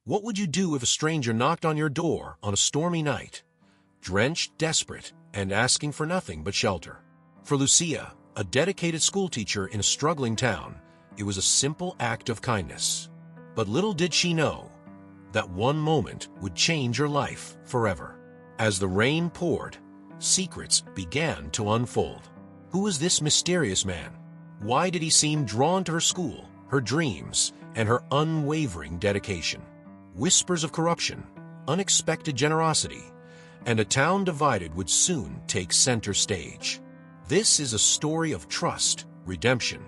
What would you do if a stranger knocked on your door on a stormy night, drenched, desperate, and asking for nothing but shelter? For Lucia, a dedicated schoolteacher in a struggling town, it was a simple act of kindness. But little did she know that one moment would change her life forever. As the rain poured, secrets began to unfold. Who was this mysterious man? Why did he seem drawn to her school, her dreams, and her unwavering dedication? Whispers of corruption, unexpected generosity, and a town divided would soon take center stage. This is a story of trust, redemption,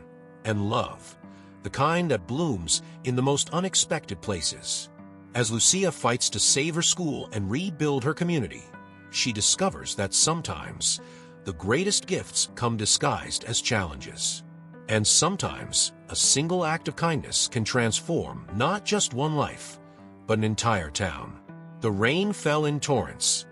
and love, the kind that blooms in the most unexpected places. As Lucia fights to save her school and rebuild her community, she discovers that sometimes the greatest gifts come disguised as challenges. And sometimes a single act of kindness can transform not just one life, but an entire town. The rain fell in torrents,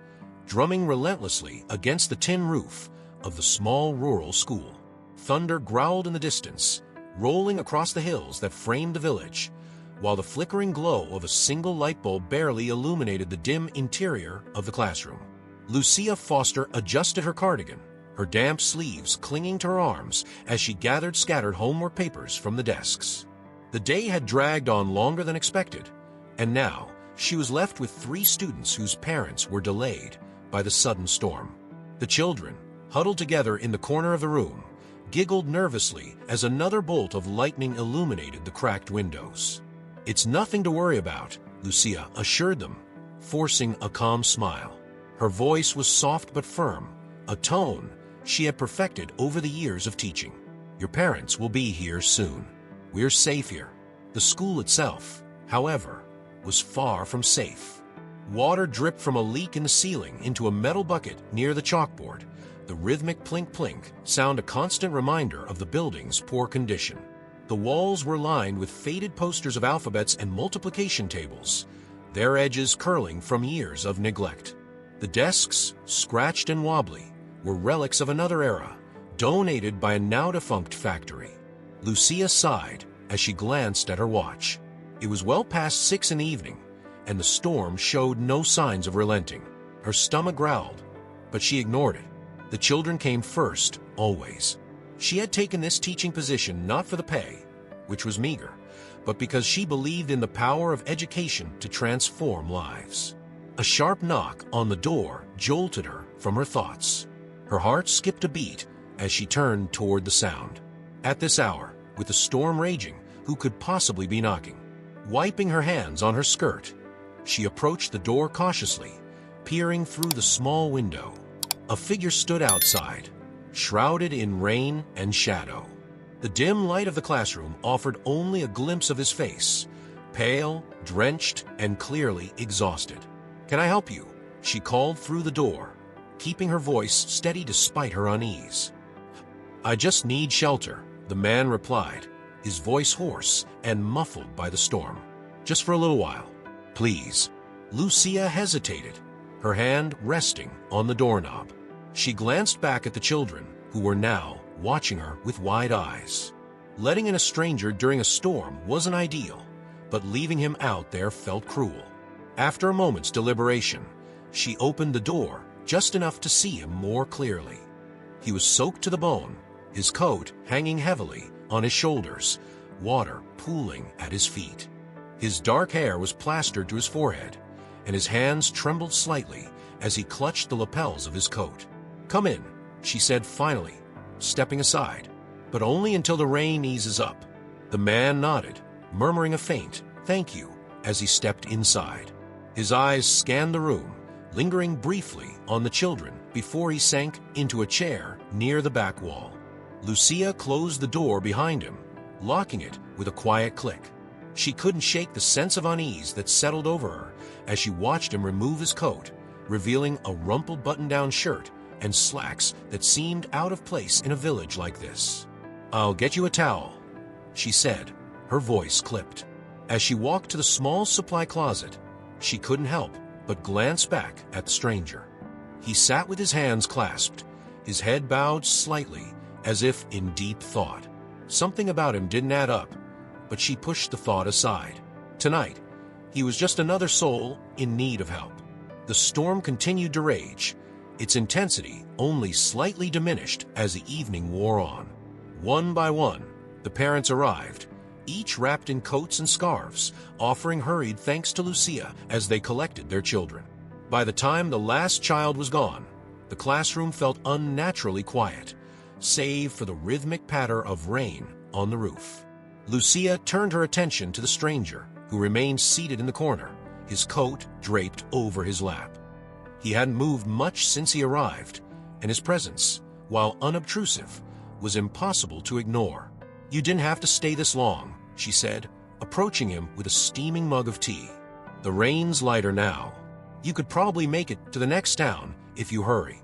drumming relentlessly against the tin roof of the small rural school. Thunder growled in the distance, rolling across the hills that framed the village, while the flickering glow of a single light bulb barely illuminated the dim interior of the classroom. Lucia Foster adjusted her cardigan, her damp sleeves clinging to her arms as she gathered scattered homework papers from the desks. The day had dragged on longer than expected, and now she was left with 3 students whose parents were delayed by the sudden storm. The children, huddled together in the corner of the room, giggled nervously as another bolt of lightning illuminated the cracked windows. "It's nothing to worry about," Lucia assured them, forcing a calm smile. Her voice was soft but firm, a tone she had perfected over the years of teaching. "Your parents will be here soon. We're safe here." The school itself, however, was far from safe. Water dripped from a leak in the ceiling into a metal bucket near the chalkboard, the rhythmic plink-plink sound a constant reminder of the building's poor condition. The walls were lined with faded posters of alphabets and multiplication tables, their edges curling from years of neglect. The desks, scratched and wobbly, were relics of another era, donated by a now-defunct factory. Lucia sighed as she glanced at her watch. It was well past 6 in the evening, and the storm showed no signs of relenting. Her stomach growled, but she ignored it. The children came first, always. She had taken this teaching position not for the pay, which was meager, but because she believed in the power of education to transform lives. A sharp knock on the door jolted her from her thoughts. Her heart skipped a beat as she turned toward the sound. At this hour, with the storm raging, who could possibly be knocking? Wiping her hands on her skirt, she approached the door cautiously, peering through the small window. A figure stood outside, shrouded in rain and shadow. The dim light of the classroom offered only a glimpse of his face, pale, drenched, and clearly exhausted. "Can I help you?" she called through the door, keeping her voice steady despite her unease. "I just need shelter," the man replied, his voice hoarse and muffled by the storm. "Just for a little while, please." Lucia hesitated, her hand resting on the doorknob. She glanced back at the children, who were now watching her with wide eyes. Letting in a stranger during a storm wasn't ideal, but leaving him out there felt cruel. After a moment's deliberation, she opened the door just enough to see him more clearly. He was soaked to the bone, his coat hanging heavily on his shoulders, water pooling at his feet. His dark hair was plastered to his forehead, and his hands trembled slightly as he clutched the lapels of his coat. "Come in," she said finally, stepping aside, "but only until the rain eases up." The man nodded, murmuring a faint "thank you" as he stepped inside. His eyes scanned the room, lingering briefly on the children before he sank into a chair near the back wall. Lucia closed the door behind him, locking it with a quiet click. She couldn't shake the sense of unease that settled over her as she watched him remove his coat, revealing a rumpled button-down shirt and slacks that seemed out of place in a village like this. "I'll get you a towel," she said, her voice clipped. As she walked to the small supply closet, she couldn't help but glance back at the stranger. He sat with his hands clasped, his head bowed slightly, as if in deep thought. Something about him didn't add up, but she pushed the thought aside. Tonight, He was just another soul in need of help. The storm continued to rage, its intensity only slightly diminished as the evening wore on. One by one, the parents arrived, each wrapped in coats and scarves, offering hurried thanks to Lucia as they collected their children. By the time the last child was gone, the classroom felt unnaturally quiet, save for the rhythmic patter of rain on the roof. Lucia turned her attention to the stranger, who remained seated in the corner, his coat draped over his lap. He hadn't moved much since he arrived, and his presence, while unobtrusive, was impossible to ignore. "You didn't have to stay this long," she said, approaching him with a steaming mug of tea. "The rain's lighter now. You could probably make it to the next town if you hurry."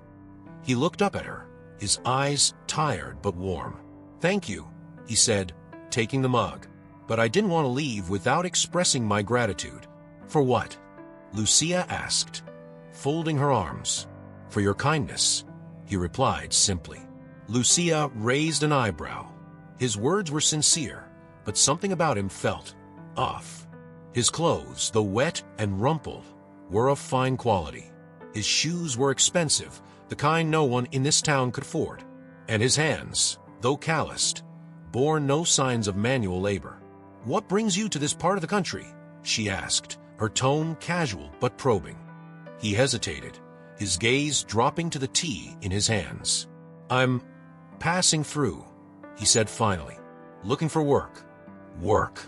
He looked up at her, his eyes tired but warm. "Thank you," he said, taking the mug. "But I didn't want to leave without expressing my gratitude." "For what?" Lucia asked, folding her arms. "For your kindness," he replied simply. Lucia raised an eyebrow. His words were sincere, but something about him felt off. His clothes, though wet and rumpled, were of fine quality. His shoes were expensive, the kind no one in this town could afford. And his hands, though calloused, bore no signs of manual labor. "What brings you to this part of the country?" she asked, her tone casual but probing. He hesitated, his gaze dropping to the tea in his hands. "I'm passing through," he said finally. "Looking for work." "Work?"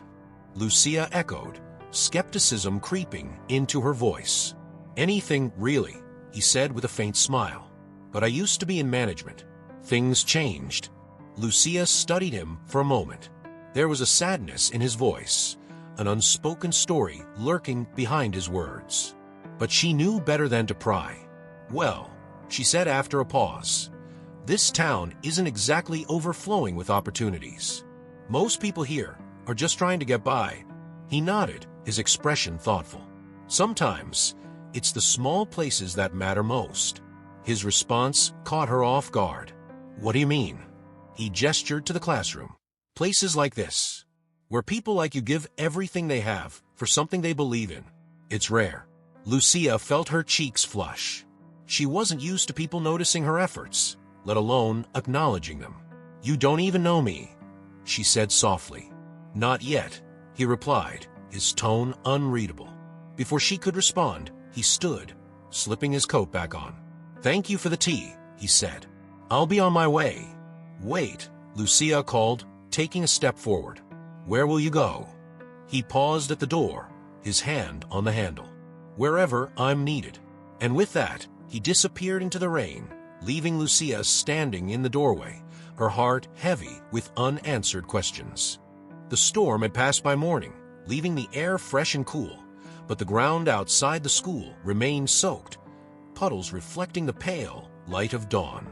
Lucia echoed, skepticism creeping into her voice. "Anything, really," he said with a faint smile. "But I used to be in management. Things changed." Lucia studied him for a moment. There was a sadness in his voice, an unspoken story lurking behind his words. But she knew better than to pry. "Well," she said after a pause, "this town isn't exactly overflowing with opportunities. Most people here are just trying to get by." He nodded, his expression thoughtful. "Sometimes, it's the small places that matter most." His response caught her off guard. "What do you mean?" He gestured to the classroom. "Places like this, where people like you give everything they have for something they believe in. It's rare." Lucia felt her cheeks flush. She wasn't used to people noticing her efforts, let alone acknowledging them. "You don't even know me," she said softly. "Not yet," he replied, his tone unreadable. Before she could respond, he stood, slipping his coat back on. "Thank you for the tea," he said. "I'll be on my way." "Wait," Lucia called, taking a step forward. "Where will you go?" He paused at the door, his hand on the handle. "Wherever I'm needed." And with that, he disappeared into the rain, leaving Lucia standing in the doorway, her heart heavy with unanswered questions. The storm had passed by morning, leaving the air fresh and cool, but the ground outside the school remained soaked, puddles reflecting the pale light of dawn.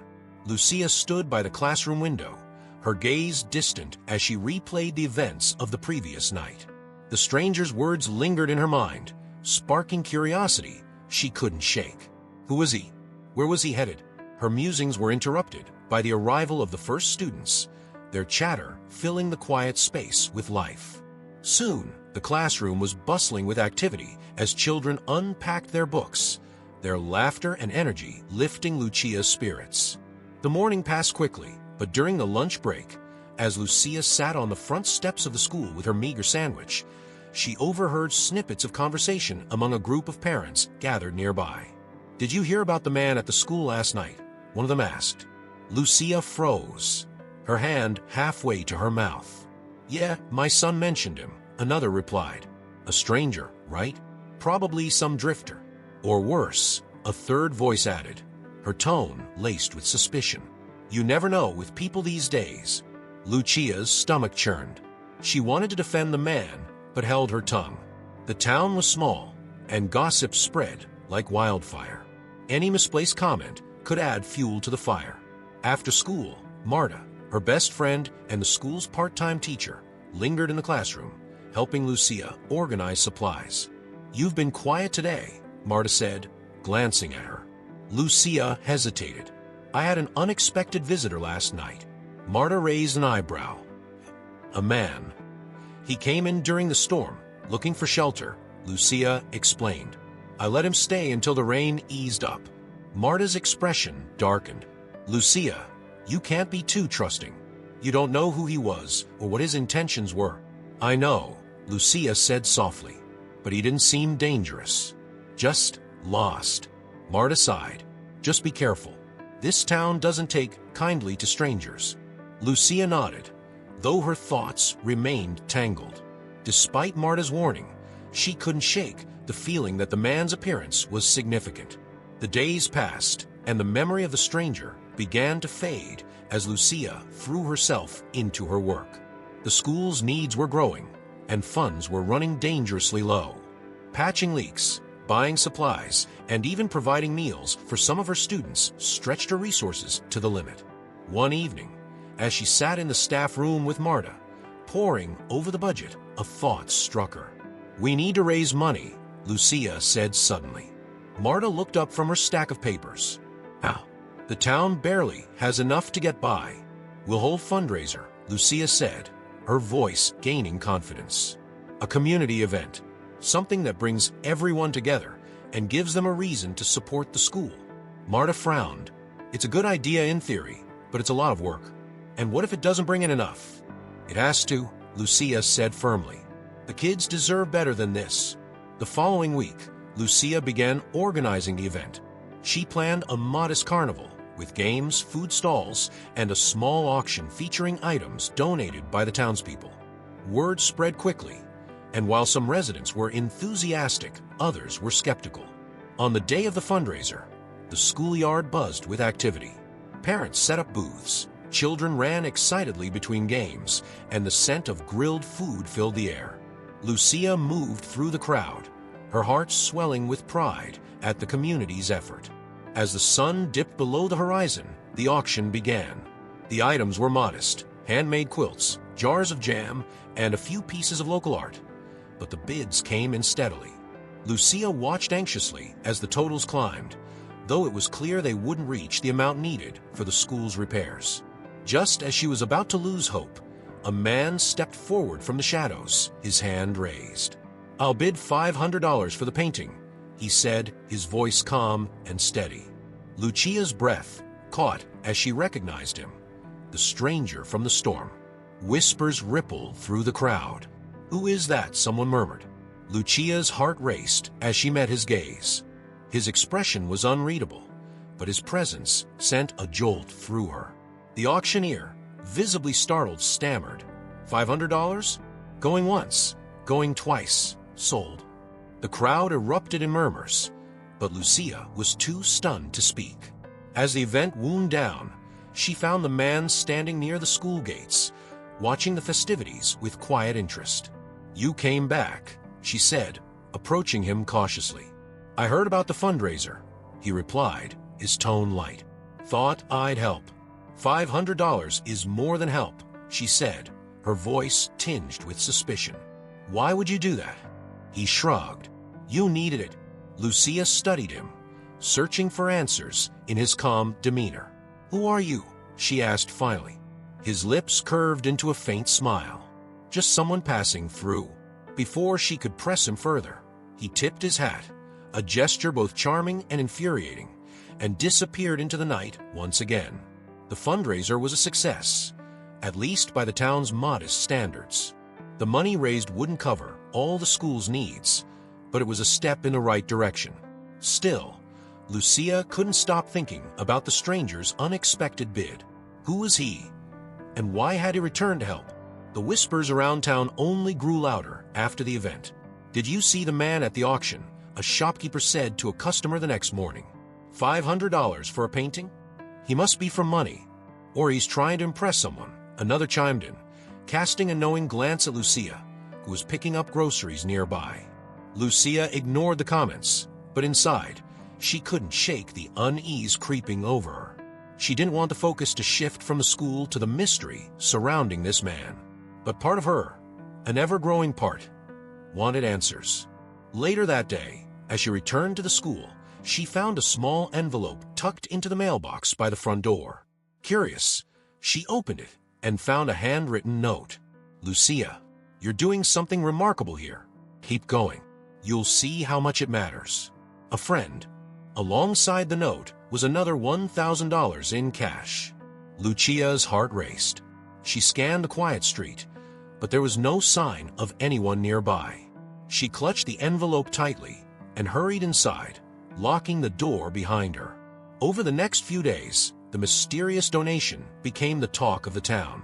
Lucia stood by the classroom window, her gaze distant as she replayed the events of the previous night. The stranger's words lingered in her mind, sparking curiosity she couldn't shake. Who was he? Where was he headed? Her musings were interrupted by the arrival of the first students, their chatter filling the quiet space with life. Soon, the classroom was bustling with activity as children unpacked their books, their laughter and energy lifting Lucia's spirits. The morning passed quickly, but during the lunch break, as Lucia sat on the front steps of the school with her meager sandwich, she overheard snippets of conversation among a group of parents gathered nearby. "Did you hear about the man at the school last night?" one of them asked. Lucia froze, her hand halfway to her mouth. "Yeah, my son mentioned him," another replied. "A stranger, right? Probably some drifter." "Or worse," a third voice added, her tone laced with suspicion. "You never know with people these days." Lucia's stomach churned. She wanted to defend the man, but held her tongue. The town was small, and gossip spread like wildfire. Any misplaced comment could add fuel to the fire. After school, Marta, her best friend and the school's part-time teacher, lingered in the classroom, helping Lucia organize supplies. "You've been quiet today," Marta said, glancing at her. Lucia hesitated. "I had an unexpected visitor last night." Marta raised an eyebrow. "A man. He came in during the storm, looking for shelter, Lucia explained. I let him stay until the rain eased up. Marta's expression darkened. Lucia, you can't be too trusting. You don't know who he was or what his intentions were. I know, Lucia said softly, but he didn't seem dangerous. Just lost. Marta sighed. Just be careful. This town doesn't take kindly to strangers. Lucia nodded, though her thoughts remained tangled. Despite Marta's warning, she couldn't shake the feeling that the man's appearance was significant. The days passed, and the memory of the stranger began to fade as Lucia threw herself into her work. The school's needs were growing, and funds were running dangerously low. Patching leaks, buying supplies, and even providing meals for some of her students stretched her resources to the limit. One evening, as she sat in the staff room with Marta, poring over the budget, a thought struck her. We need to raise money, Lucia said suddenly. Marta looked up from her stack of papers. How? The town barely has enough to get by. We'll hold fundraiser, Lucia said, her voice gaining confidence. A community event, something that brings everyone together and gives them a reason to support the school. Marta frowned. It's a good idea in theory, but it's a lot of work. And what if it doesn't bring in enough? It has to, Lucia said firmly. The kids deserve better than this. The following week, Lucia began organizing the event. She planned a modest carnival with games, food stalls, and a small auction featuring items donated by the townspeople. Word spread quickly, and while some residents were enthusiastic, others were skeptical. On the day of the fundraiser, the schoolyard buzzed with activity. Parents set up booths, children ran excitedly between games, and the scent of grilled food filled the air. Lucia moved through the crowd, her heart swelling with pride at the community's effort. As the sun dipped below the horizon, the auction began. The items were modest: handmade quilts, jars of jam, and a few pieces of local art. But the bids came in steadily. Lucia watched anxiously as the totals climbed, though it was clear they wouldn't reach the amount needed for the school's repairs. Just as she was about to lose hope, a man stepped forward from the shadows, his hand raised. I'll bid $500 for the painting, he said, his voice calm and steady. Lucia's breath caught as she recognized him, the stranger from the storm. Whispers rippled through the crowd. Who is that? Someone murmured. Lucia's heart raced as she met his gaze. His expression was unreadable, but his presence sent a jolt through her. The auctioneer, visibly startled, stammered, $500? Going once, going twice, sold. The crowd erupted in murmurs, but Lucia was too stunned to speak. As the event wound down, she found the man standing near the school gates, watching the festivities with quiet interest. You came back, she said, approaching him cautiously. I heard about the fundraiser, he replied, his tone light. Thought I'd help. $500 is more than help, she said, her voice tinged with suspicion. Why would you do that? He shrugged. You needed it. Lucia studied him, searching for answers in his calm demeanor. Who are you? She asked finally. His lips curved into a faint smile. Just someone passing through. Before she could press him further, he tipped his hat, a gesture both charming and infuriating, and disappeared into the night once again. The fundraiser was a success, at least by the town's modest standards. The money raised wouldn't cover all the school's needs, but it was a step in the right direction. Still, Lucia couldn't stop thinking about the stranger's unexpected bid. Who was he? And why had he returned to help? The whispers around town only grew louder after the event. Did you see the man at the auction? A shopkeeper said to a customer the next morning. $500 for a painting? He must be for money. Or he's trying to impress someone, another chimed in, casting a knowing glance at Lucia, who was picking up groceries nearby. Lucia ignored the comments, but inside, she couldn't shake the unease creeping over her. She didn't want the focus to shift from the school to the mystery surrounding this man. But part of her, an ever-growing part, wanted answers. Later that day, as she returned to the school, she found a small envelope tucked into the mailbox by the front door. Curious, she opened it and found a handwritten note. Lucia, you're doing something remarkable here. Keep going. You'll see how much it matters. A friend. Alongside the note was another $1,000 in cash. Lucia's heart raced. She scanned the quiet street, but there was no sign of anyone nearby. She clutched the envelope tightly and hurried inside, locking the door behind her. Over the next few days, the mysterious donation became the talk of the town.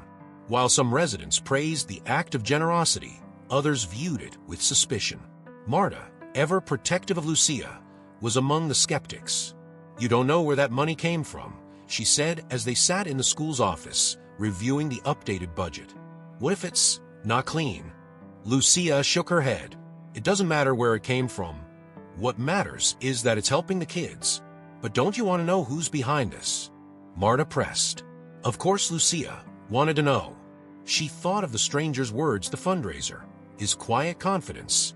While some residents praised the act of generosity, others viewed it with suspicion. Marta, ever protective of Lucia, was among the skeptics. "You don't know where that money came from," she said as they sat in the school's office, reviewing the updated budget. "What if it's not clean?" Lucia shook her head. "It doesn't matter where it came from. What matters is that it's helping the kids. But don't you want to know who's behind this?" Marta pressed. Of course Lucia wanted to know. She thought of the stranger's words, the fundraiser, his quiet confidence,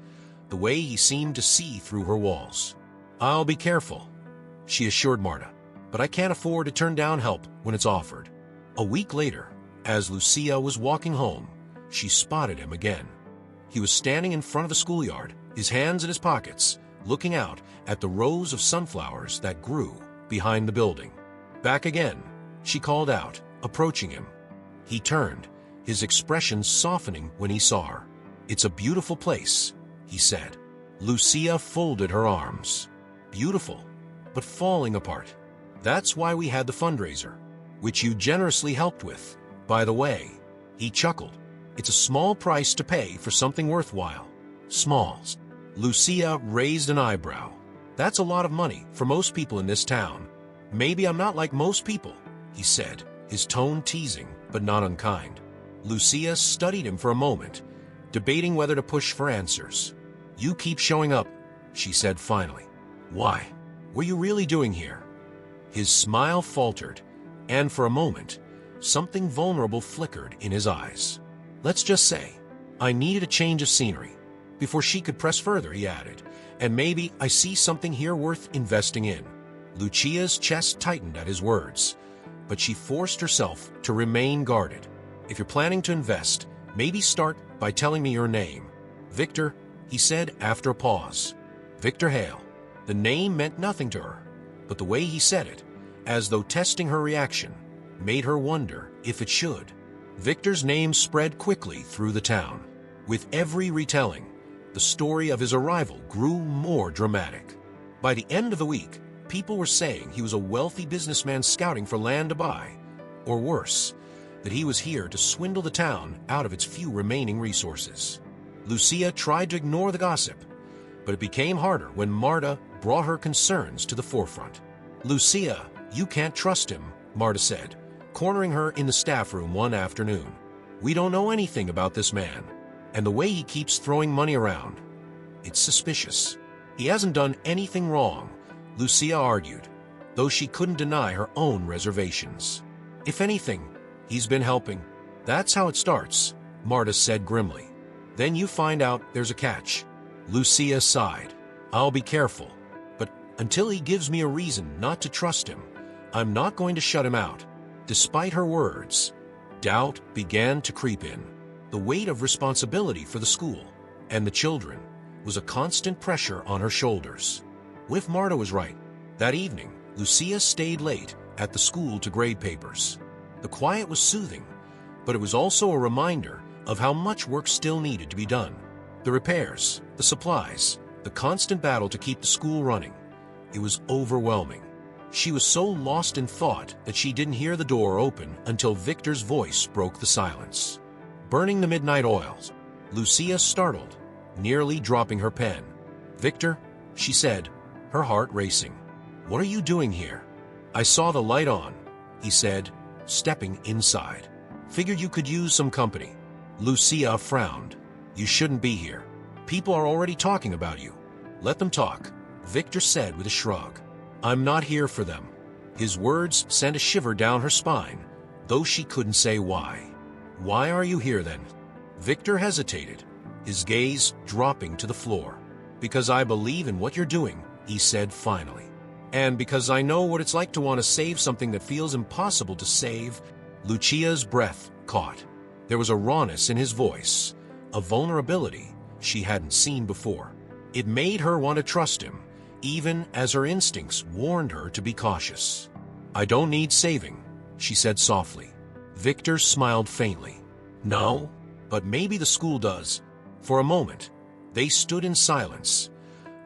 the way he seemed to see through her walls. "I'll be careful," she assured Marta, "but I can't afford to turn down help when it's offered." A week later, as Lucia was walking home, she spotted him again. He was standing in front of the schoolyard, his hands in his pockets, looking out at the rows of sunflowers that grew behind the building. "Back again," she called out, approaching him. He turned, his expression softening when he saw her. "It's a beautiful place," he said. Lucia folded her arms. "Beautiful, but falling apart. That's why we had the fundraiser, which you generously helped with, by the way." He chuckled. "It's a small price to pay for something worthwhile." "Smalls." Lucia raised an eyebrow. "That's a lot of money for most people in this town." "Maybe I'm not like most people," he said, his tone teasing but not unkind. Lucia studied him for a moment, debating whether to push for answers. "You keep showing up," she said finally. "Why? What are you really doing here?" His smile faltered, and for a moment, something vulnerable flickered in his eyes. "Let's just say, I needed a change of scenery." Before she could press further, he added, "And maybe I see something here worth investing in." Lucia's chest tightened at his words, but she forced herself to remain guarded. "If you're planning to invest, maybe start by telling me your name." "Victor," he said after a pause. "Victor Hale." The name meant nothing to her, but the way he said it, as though testing her reaction, made her wonder if it should. Victor's name spread quickly through the town. With every retelling, the story of his arrival grew more dramatic. By the end of the week, people were saying he was a wealthy businessman scouting for land to buy, or worse, that he was here to swindle the town out of its few remaining resources. Lucia tried to ignore the gossip, but it became harder when Marta brought her concerns to the forefront. "Lucia, you can't trust him," Marta said, cornering her in the staff room one afternoon. "We don't know anything about this man, and the way he keeps throwing money around, it's suspicious." "He hasn't done anything wrong," Lucia argued, though she couldn't deny her own reservations. "If anything, he's been helping." "That's how it starts," Marta said grimly. "Then you find out there's a catch." Lucia sighed. "I'll be careful, but until he gives me a reason not to trust him, I'm not going to shut him out." Despite her words, doubt began to creep in. The weight of responsibility for the school and the children was a constant pressure on her shoulders. If Marta was right, that evening, Lucia stayed late at the school to grade papers. The quiet was soothing, but it was also a reminder of how much work still needed to be done. The repairs, the supplies, the constant battle to keep the school running. It was overwhelming. She was so lost in thought that she didn't hear the door open until Victor's voice broke the silence. "Burning the midnight oils." Lucia startled, nearly dropping her pen. "Victor," she said, her heart racing. "What are you doing here?" "I saw the light on," he said, stepping inside. "Figured you could use some company." Lucia frowned. "You shouldn't be here. People are already talking about you." "Let them talk," Victor said with a shrug. "I'm not here for them." His words sent a shiver down her spine, though she couldn't say why. "Why are you here then?" Victor hesitated, his gaze dropping to the floor. "Because I believe in what you're doing," he said finally. "And because I know what it's like to want to save something that feels impossible to save." Lucia's breath caught. There was a rawness in his voice, a vulnerability she hadn't seen before. It made her want to trust him, even as her instincts warned her to be cautious. "I don't need saving," she said softly. Victor smiled faintly. "No, but maybe the school does." For a moment, they stood in silence,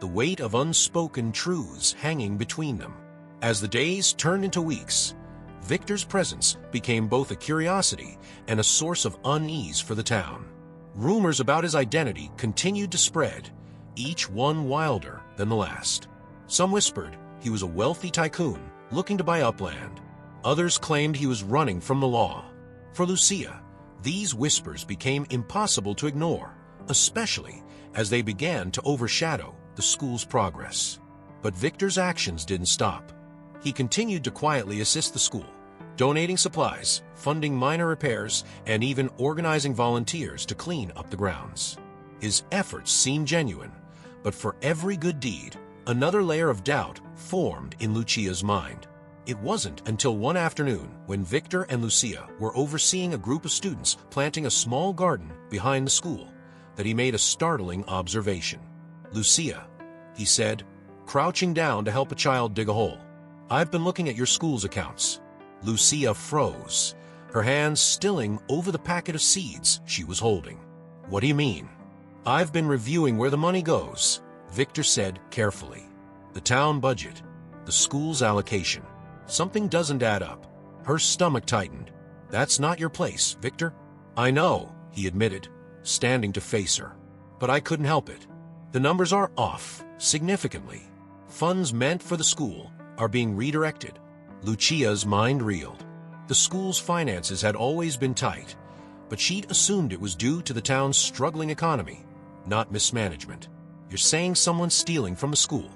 the weight of unspoken truths hanging between them. As the days turned into weeks, Victor's presence became both a curiosity and a source of unease for the town. Rumors about his identity continued to spread, each one wilder than the last. Some whispered he was a wealthy tycoon looking to buy up land. Others claimed he was running from the law. For Lucia, these whispers became impossible to ignore, especially as they began to overshadow the school's progress. But Victor's actions didn't stop. He continued to quietly assist the school, donating supplies, funding minor repairs, and even organizing volunteers to clean up the grounds. His efforts seemed genuine, but for every good deed, another layer of doubt formed in Lucia's mind. It wasn't until one afternoon when Victor and Lucia were overseeing a group of students planting a small garden behind the school that he made a startling observation. "Lucia," he said, crouching down to help a child dig a hole, "I've been looking at your school's accounts." Lucia froze, her hands stilling over the packet of seeds she was holding. "What do you mean?" "I've been reviewing where the money goes," Victor said carefully. "The town budget, the school's allocation. Something doesn't add up." Her stomach tightened. "That's not your place, Victor." "I know," he admitted, standing to face her. "But I couldn't help it. The numbers are off, significantly. Funds meant for the school are being redirected." Lucia's mind reeled. The school's finances had always been tight, but she'd assumed it was due to the town's struggling economy, not mismanagement. "You're saying someone's stealing from the school?"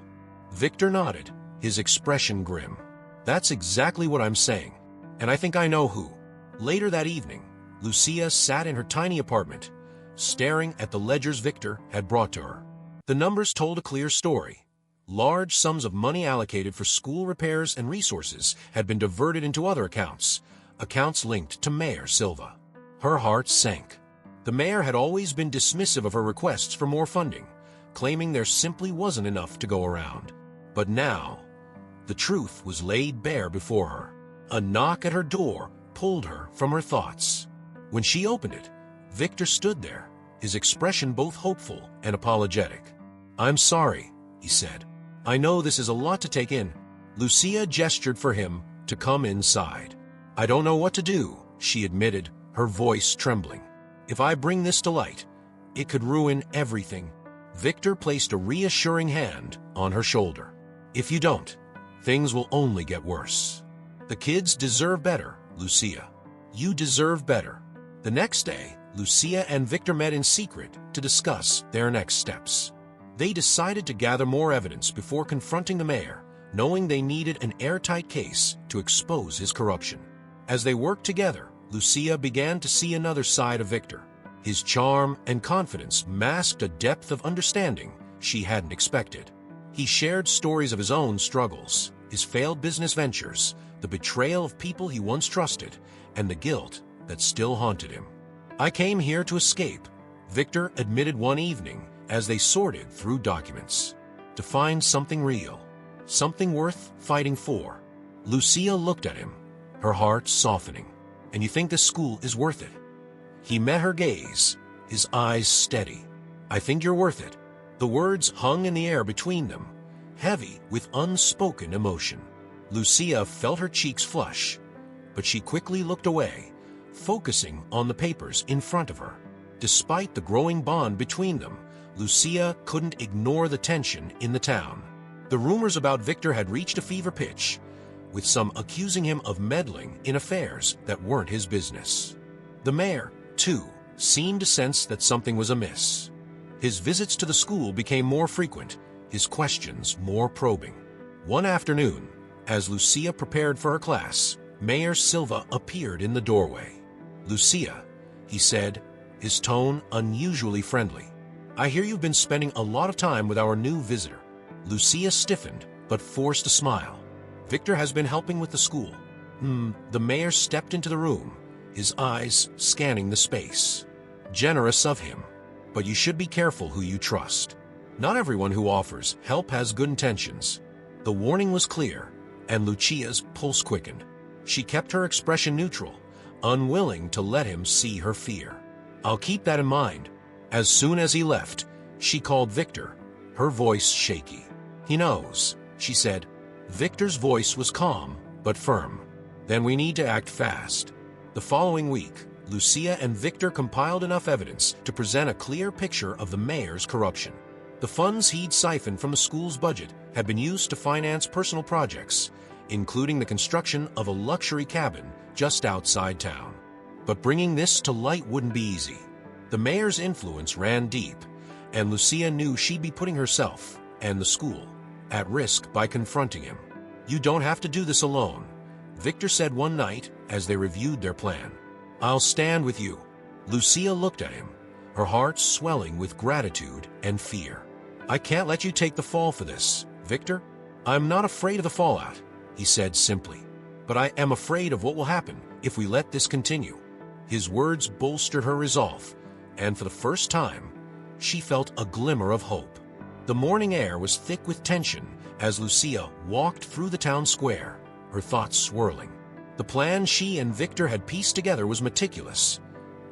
Victor nodded, his expression grim. "That's exactly what I'm saying, and I think I know who." Later that evening, Lucia sat in her tiny apartment, staring at the ledgers Victor had brought to her. The numbers told a clear story. Large sums of money allocated for school repairs and resources had been diverted into other accounts linked to Mayor Silva. Her heart sank. The mayor had always been dismissive of her requests for more funding, claiming there simply wasn't enough to go around. But now, the truth was laid bare before her. A knock at her door pulled her from her thoughts. When she opened it, Victor stood there, his expression both hopeful and apologetic. "I'm sorry," he said. "I know this is a lot to take in." Lucia gestured for him to come inside. "I don't know what to do," she admitted, her voice trembling. "If I bring this to light, it could ruin everything." Victor placed a reassuring hand on her shoulder. "If you don't, things will only get worse. The kids deserve better, Lucia. You deserve better." The next day, Lucia and Victor met in secret to discuss their next steps. They decided to gather more evidence before confronting the mayor, knowing they needed an airtight case to expose his corruption. As they worked together, Lucia began to see another side of Victor. His charm and confidence masked a depth of understanding she hadn't expected. He shared stories of his own struggles, his failed business ventures, the betrayal of people he once trusted, and the guilt that still haunted him. "I came here to escape," Victor admitted one evening as they sorted through documents. "To find something real, something worth fighting for." Lucia looked at him, her heart softening. "And you think this school is worth it?" He met her gaze, his eyes steady. "I think you're worth it." The words hung in the air between them, heavy with unspoken emotion. Lucia felt her cheeks flush, but she quickly looked away, focusing on the papers in front of her. Despite the growing bond between them, Lucia couldn't ignore the tension in the town. The rumors about Victor had reached a fever pitch, with some accusing him of meddling in affairs that weren't his business. The mayor, too, seemed to sense that something was amiss. His visits to the school became more frequent, his questions more probing. One afternoon, as Lucia prepared for her class, Mayor Silva appeared in the doorway. "Lucia," he said, his tone unusually friendly, "I hear you've been spending a lot of time with our new visitor." Lucia stiffened, but forced a smile. "Victor has been helping with the school." The mayor stepped into the room, his eyes scanning the space. "Generous of him, but you should be careful who you trust." Not everyone who offers help has good intentions. The warning was clear, and Lucia's pulse quickened. She kept her expression neutral, unwilling to let him see her fear. "I'll keep that in mind." As soon as he left, she called Victor, her voice shaky. "He knows," she said. Victor's voice was calm, but firm. "Then we need to act fast." The following week, Lucia and Victor compiled enough evidence to present a clear picture of the mayor's corruption. The funds he'd siphoned from the school's budget had been used to finance personal projects, including the construction of a luxury cabin just outside town. But bringing this to light wouldn't be easy. The mayor's influence ran deep, and Lucia knew she'd be putting herself and the school at risk by confronting him. "You don't have to do this alone," Victor said one night as they reviewed their plan. "I'll stand with you." Lucia looked at him, her heart swelling with gratitude and fear. "I can't let you take the fall for this, Victor." "I'm not afraid of the fallout," he said simply, "but I am afraid of what will happen if we let this continue." His words bolstered her resolve, and for the first time, she felt a glimmer of hope. The morning air was thick with tension as Lucia walked through the town square, her thoughts swirling. The plan she and Victor had pieced together was meticulous,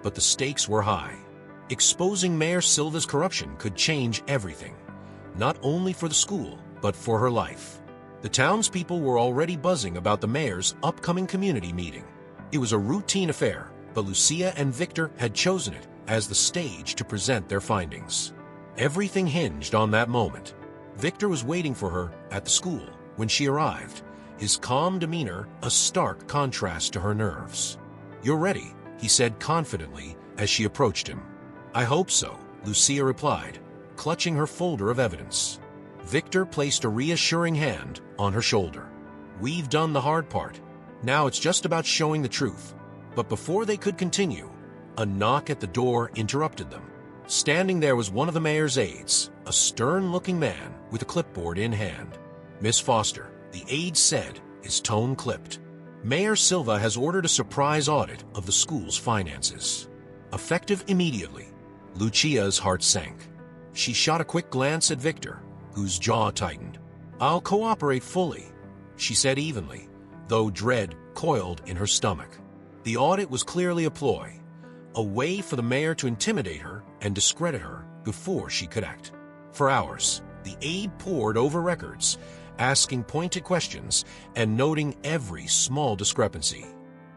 but the stakes were high. Exposing Mayor Silva's corruption could change everything, not only for the school, but for her life. The townspeople were already buzzing about the mayor's upcoming community meeting. It was a routine affair, but Lucia and Victor had chosen it as the stage to present their findings. Everything hinged on that moment. Victor was waiting for her at the school when she arrived, his calm demeanor a stark contrast to her nerves. "You're ready," he said confidently as she approached him. "I hope so," Lucia replied, clutching her folder of evidence. Victor placed a reassuring hand on her shoulder. "We've done the hard part. Now it's just about showing the truth." But before they could continue, a knock at the door interrupted them. Standing there was one of the mayor's aides, a stern-looking man with a clipboard in hand. "Miss Foster," the aide said, his tone clipped. "Mayor Silva has ordered a surprise audit of the school's finances. Effective immediately." Lucia's heart sank. She shot a quick glance at Victor, whose jaw tightened. "I'll cooperate fully," she said evenly, though dread coiled in her stomach. The audit was clearly a ploy, a way for the mayor to intimidate her and discredit her before she could act. For hours, the aide pored over records, asking pointed questions and noting every small discrepancy.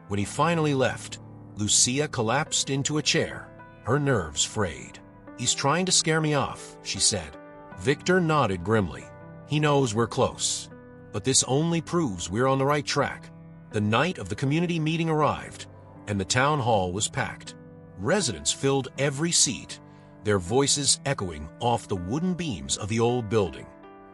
When he finally left, Lucia collapsed into a chair, her nerves frayed. "He's trying to scare me off," she said. Victor nodded grimly. "He knows we're close. But this only proves we're on the right track." The night of the community meeting arrived, and the town hall was packed. Residents filled every seat, their voices echoing off the wooden beams of the old building.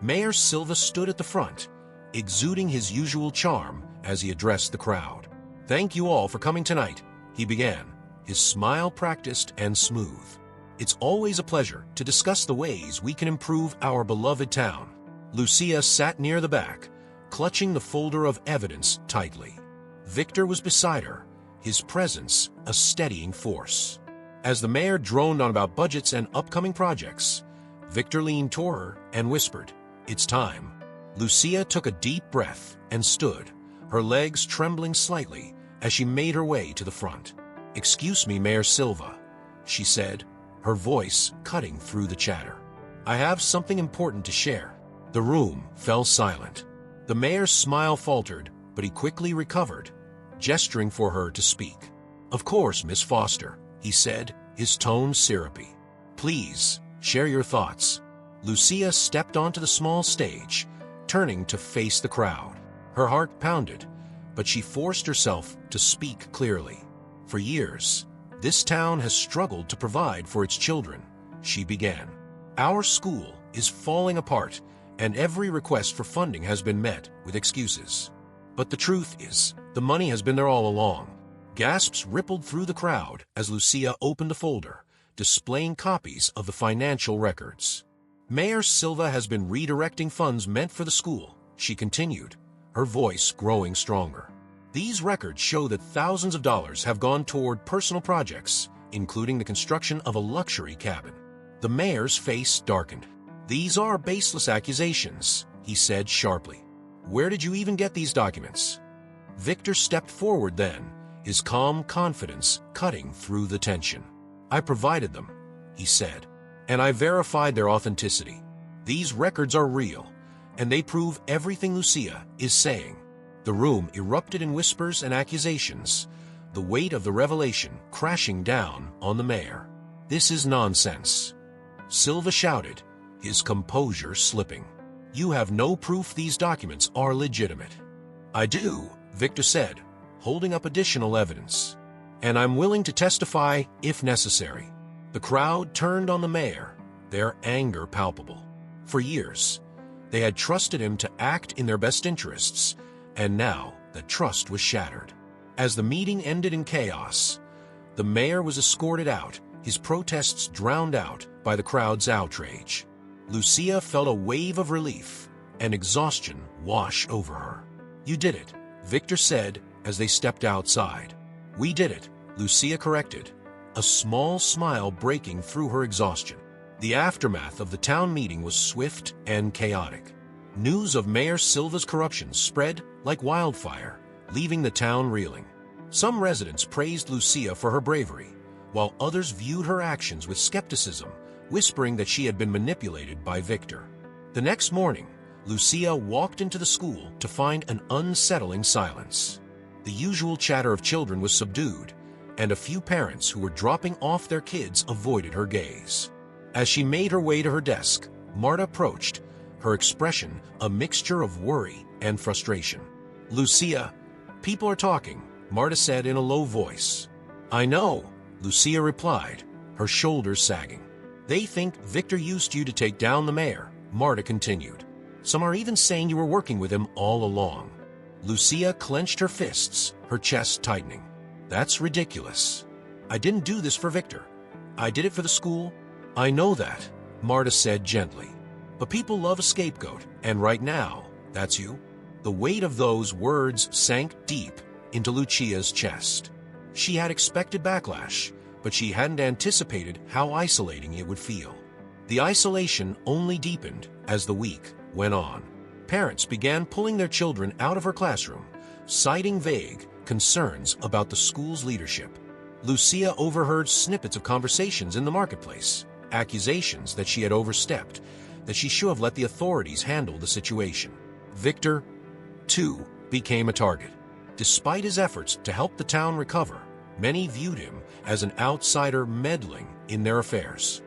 Mayor Silva stood at the front, exuding his usual charm as he addressed the crowd. "Thank you all for coming tonight," he began, his smile practiced and smooth. "It's always a pleasure to discuss the ways we can improve our beloved town." Lucia sat near the back, clutching the folder of evidence tightly. Victor was beside her, his presence a steadying force. As the mayor droned on about budgets and upcoming projects, Victor leaned toward her and whispered, "It's time." Lucia took a deep breath and stood, her legs trembling slightly as she made her way to the front. "Excuse me, Mayor Silva," she said, her voice cutting through the chatter. "I have something important to share." The room fell silent. The mayor's smile faltered, but he quickly recovered, gesturing for her to speak. "Of course, Miss Foster," he said, his tone syrupy. "Please, share your thoughts." Lucia stepped onto the small stage, turning to face the crowd. Her heart pounded, but she forced herself to speak clearly. "For years, this town has struggled to provide for its children," she began. "Our school is falling apart, and every request for funding has been met with excuses. But the truth is, the money has been there all along." Gasps rippled through the crowd as Lucia opened a folder, displaying copies of the financial records. "Mayor Silva has been redirecting funds meant for the school," she continued, her voice growing stronger. "These records show that thousands of dollars have gone toward personal projects, including the construction of a luxury cabin." The mayor's face darkened. "These are baseless accusations," he said sharply. "Where did you even get these documents?" Victor stepped forward then, his calm confidence cutting through the tension. "I provided them," he said, "and I verified their authenticity. These records are real, and they prove everything Lucia is saying." The room erupted in whispers and accusations, the weight of the revelation crashing down on the mayor. "This is nonsense," Silva shouted, his composure slipping. "You have no proof these documents are legitimate." "I do," Victor said, holding up additional evidence. "And I'm willing to testify if necessary." The crowd turned on the mayor, their anger palpable. For years, they had trusted him to act in their best interests, and now that trust was shattered. As the meeting ended in chaos, the mayor was escorted out, his protests drowned out by the crowd's outrage. Lucia felt a wave of relief and exhaustion wash over her. "You did it," Victor said as they stepped outside. "We did it," Lucia corrected, a small smile breaking through her exhaustion. The aftermath of the town meeting was swift and chaotic. News of Mayor Silva's corruption spread like wildfire, leaving the town reeling. Some residents praised Lucia for her bravery, while others viewed her actions with skepticism, whispering that she had been manipulated by Victor. The next morning, Lucia walked into the school to find an unsettling silence. The usual chatter of children was subdued, and a few parents who were dropping off their kids avoided her gaze. As she made her way to her desk, Marta approached, her expression a mixture of worry and frustration. "Lucia, people are talking," Marta said in a low voice. "I know," Lucia replied, her shoulders sagging. "They think Victor used you to take down the mayor," Marta continued. "Some are even saying you were working with him all along." Lucia clenched her fists, her chest tightening. "That's ridiculous. I didn't do this for Victor. I did it for the school." "I know that," Marta said gently. "But people love a scapegoat, and right now, that's you." The weight of those words sank deep into Lucia's chest. She had expected backlash, but she hadn't anticipated how isolating it would feel. The isolation only deepened as the week went on. Parents began pulling their children out of her classroom, citing vague concerns about the school's leadership. Lucia overheard snippets of conversations in the marketplace, accusations that she had overstepped, that she should have let the authorities handle the situation. Victor, too, became a target. Despite his efforts to help the town recover, many viewed him as an outsider meddling in their affairs.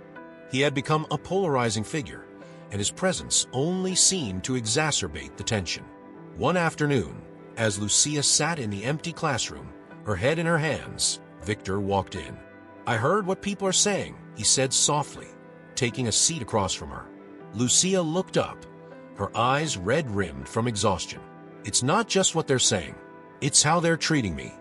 He had become a polarizing figure, and his presence only seemed to exacerbate the tension. One afternoon, as Lucia sat in the empty classroom, her head in her hands, Victor walked in. "I heard what people are saying," he said softly, taking a seat across from her. Lucia looked up, her eyes red-rimmed from exhaustion. "It's not just what they're saying. It's how they're treating me.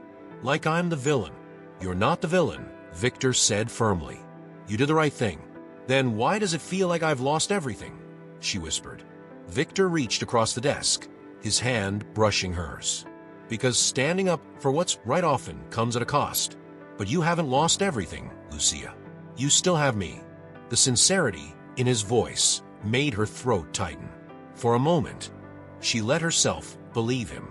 Like I'm the villain." "You're not the villain," Victor said firmly. "You did the right thing." "Then why does it feel like I've lost everything?" she whispered. Victor reached across the desk, his hand brushing hers. "Because standing up for what's right often comes at a cost. But you haven't lost everything, Lucia. You still have me." The sincerity in his voice made her throat tighten. For a moment, she let herself believe him.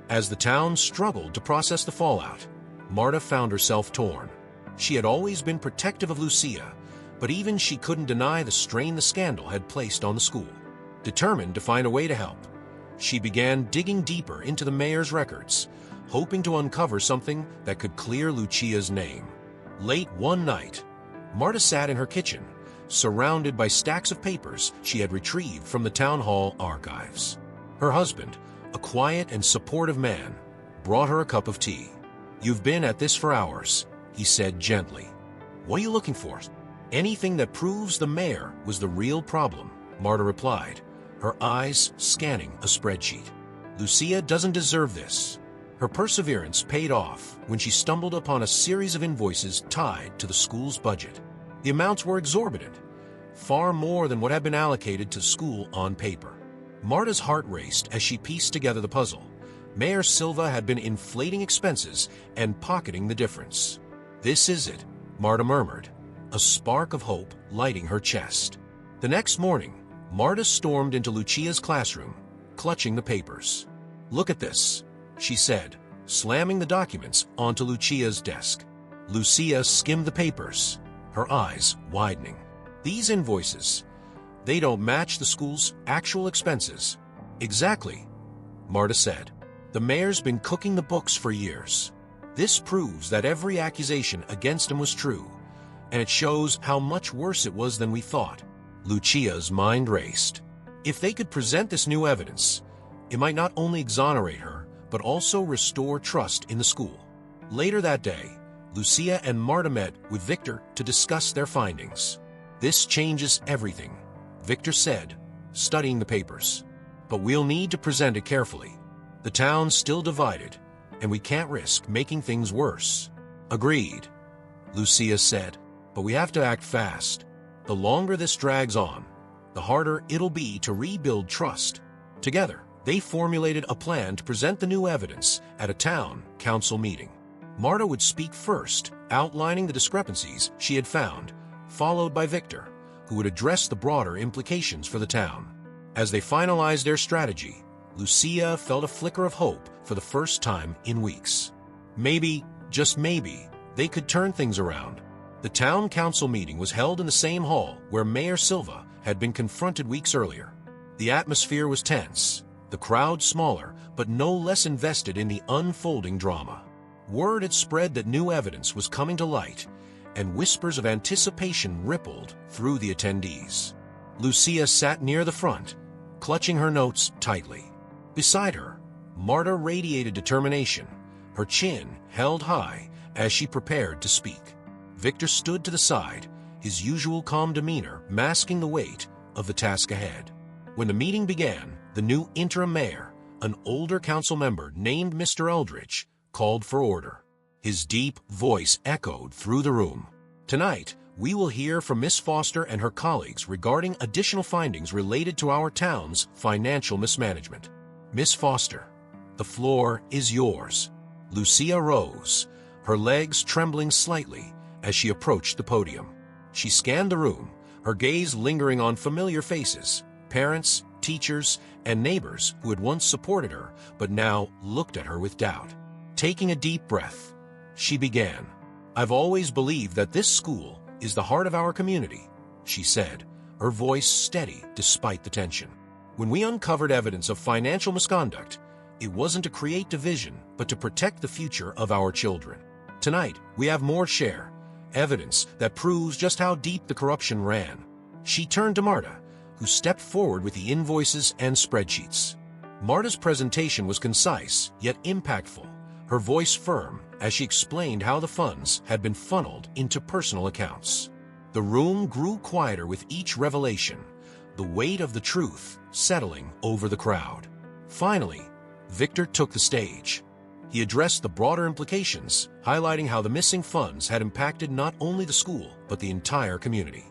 As the town struggled to process the fallout, Marta found herself torn. She had always been protective of Lucia, but even she couldn't deny the strain the scandal had placed on the school. Determined to find a way to help, she began digging deeper into the mayor's records, hoping to uncover something that could clear Lucia's name. Late one night, Marta sat in her kitchen, surrounded by stacks of papers she had retrieved from the town hall archives. Her husband, a quiet and supportive man, brought her a cup of tea. "You've been at this for hours," he said gently. "What are you looking for?" "Anything that proves the mayor was the real problem," Marta replied, her eyes scanning a spreadsheet. "Lucia doesn't deserve this." Her perseverance paid off when she stumbled upon a series of invoices tied to the school's budget. The amounts were exorbitant, far more than what had been allocated to school on paper. Marta's heart raced as she pieced together the puzzle. Mayor Silva had been inflating expenses and pocketing the difference. "This is it," Marta murmured, a spark of hope lighting her chest. The next morning, Marta stormed into Lucia's classroom, clutching the papers. "Look at this," she said, slamming the documents onto Lucia's desk. Lucia skimmed the papers, her eyes widening. "These invoices, they don't match the school's actual expenses." "Exactly," Marta said. "The mayor's been cooking the books for years. This proves that every accusation against him was true, and it shows how much worse it was than we thought." Lucia's mind raced. If they could present this new evidence, it might not only exonerate her, but also restore trust in the school. Later that day, Lucia and Marta met with Victor to discuss their findings. "This changes everything," Victor said, studying the papers. "But we'll need to present it carefully. The town's still divided, and we can't risk making things worse." "Agreed," Lucia said, "but we have to act fast. The longer this drags on, the harder it'll be to rebuild trust." Together, they formulated a plan to present the new evidence at a town council meeting. Marta would speak first, outlining the discrepancies she had found, followed by Victor, who would address the broader implications for the town. As they finalized their strategy, Lucia felt a flicker of hope for the first time in weeks. Maybe, just maybe, they could turn things around. The town council meeting was held in the same hall where Mayor Silva had been confronted weeks earlier. The atmosphere was tense, the crowd smaller, but no less invested in the unfolding drama. Word had spread that new evidence was coming to light, and whispers of anticipation rippled through the attendees. Lucia sat near the front, clutching her notes tightly. Beside her, Marta radiated determination, her chin held high as she prepared to speak. Victor stood to the side, his usual calm demeanor masking the weight of the task ahead. When the meeting began, the new interim mayor, an older council member named Mr. Eldridge, called for order. His deep voice echoed through the room. "Tonight, we will hear from Miss Foster and her colleagues regarding additional findings related to our town's financial mismanagement. Miss Foster, the floor is yours." Lucia rose, her legs trembling slightly as she approached the podium. She scanned the room, her gaze lingering on familiar faces, parents, teachers, and neighbors who had once supported her but now looked at her with doubt. Taking a deep breath, she began. "I've always believed that this school is the heart of our community," she said, her voice steady despite the tension. "When we uncovered evidence of financial misconduct, it wasn't to create division, but to protect the future of our children. Tonight, we have more to share, evidence that proves just how deep the corruption ran." She turned to Marta, who stepped forward with the invoices and spreadsheets. Marta's presentation was concise, yet impactful, her voice firm as she explained how the funds had been funneled into personal accounts. The room grew quieter with each revelation, the weight of the truth settling over the crowd. Finally, Victor took the stage. He addressed the broader implications, highlighting how the missing funds had impacted not only the school, but the entire community.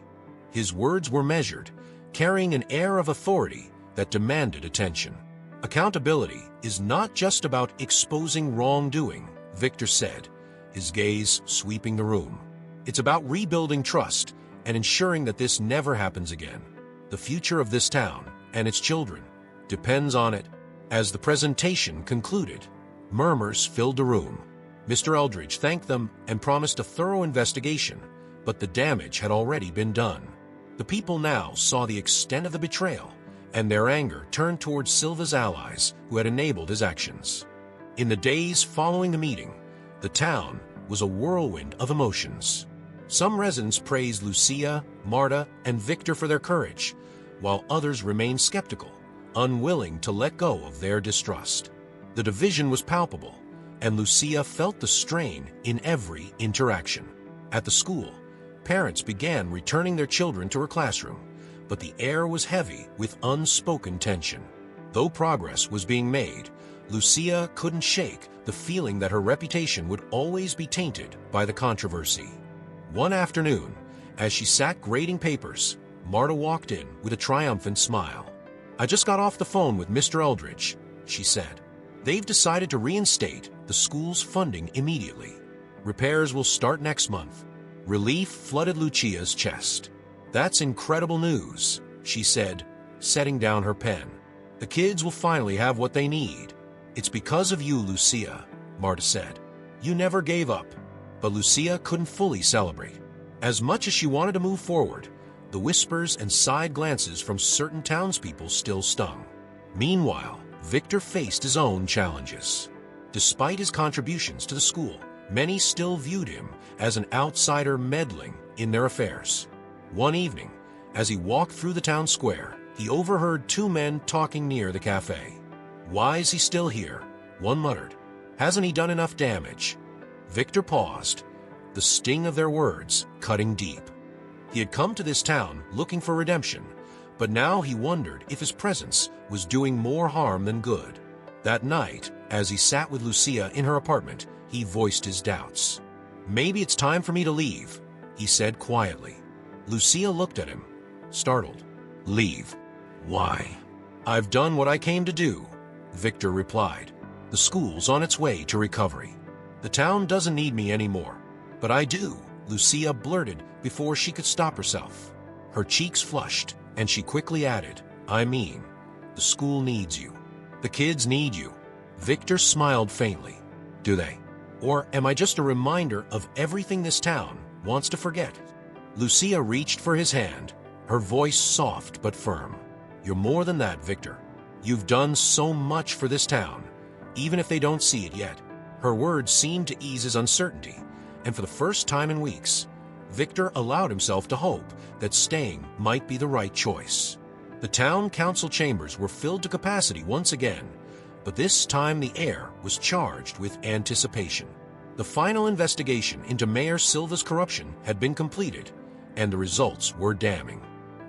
His words were measured, carrying an air of authority that demanded attention. "Accountability is not just about exposing wrongdoing," Victor said, his gaze sweeping the room. "It's about rebuilding trust and ensuring that this never happens again. The future of this town and its children depends on it." As the presentation concluded, murmurs filled the room. Mr. Eldridge thanked them and promised a thorough investigation, but the damage had already been done. The people now saw the extent of the betrayal, and their anger turned towards Silva's allies who had enabled his actions. In the days following the meeting, the town was a whirlwind of emotions. Some residents praised Lucia, Marta, and Victor for their courage, while others remained skeptical, unwilling to let go of their distrust. The division was palpable, and Lucia felt the strain in every interaction. At the school, parents began returning their children to her classroom, but the air was heavy with unspoken tension. Though progress was being made, Lucia couldn't shake the feeling that her reputation would always be tainted by the controversy. One afternoon, as she sat grading papers, Marta walked in with a triumphant smile. "I just got off the phone with Mr. Eldridge," she said. "They've decided to reinstate the school's funding immediately. Repairs will start next month." Relief flooded Lucia's chest. "That's incredible news," she said, setting down her pen. "The kids will finally have what they need. It's because of you, Lucia," Marta said. "You never gave up." But Lucia couldn't fully celebrate. As much as she wanted to move forward, the whispers and side glances from certain townspeople still stung. Meanwhile, Victor faced his own challenges. Despite his contributions to the school, many still viewed him as an outsider meddling in their affairs. One evening, as he walked through the town square, he overheard two men talking near the cafe. "Why is he still here?" one muttered. "Hasn't he done enough damage?" Victor paused, the sting of their words cutting deep. He had come to this town looking for redemption, but now he wondered if his presence was doing more harm than good. That night, as he sat with Lucia in her apartment, he voiced his doubts. "Maybe it's time for me to leave," he said quietly. Lucia looked at him, startled. "Leave? Why?" "I've done what I came to do," Victor replied. "The school's on its way to recovery. The town doesn't need me anymore. But I do," Lucia blurted before she could stop herself. Her cheeks flushed, and she quickly added, "I mean, the school needs you. The kids need you." Victor smiled faintly. "Do they? Or am I just a reminder of everything this town wants to forget?" Lucia reached for his hand, her voice soft but firm. "You're more than that, Victor. You've done so much for this town, even if they don't see it yet." Her words seemed to ease his uncertainty, and for the first time in weeks, Victor allowed himself to hope that staying might be the right choice. The town council chambers were filled to capacity once again, but this time the air was charged with anticipation. The final investigation into Mayor Silva's corruption had been completed, and the results were damning.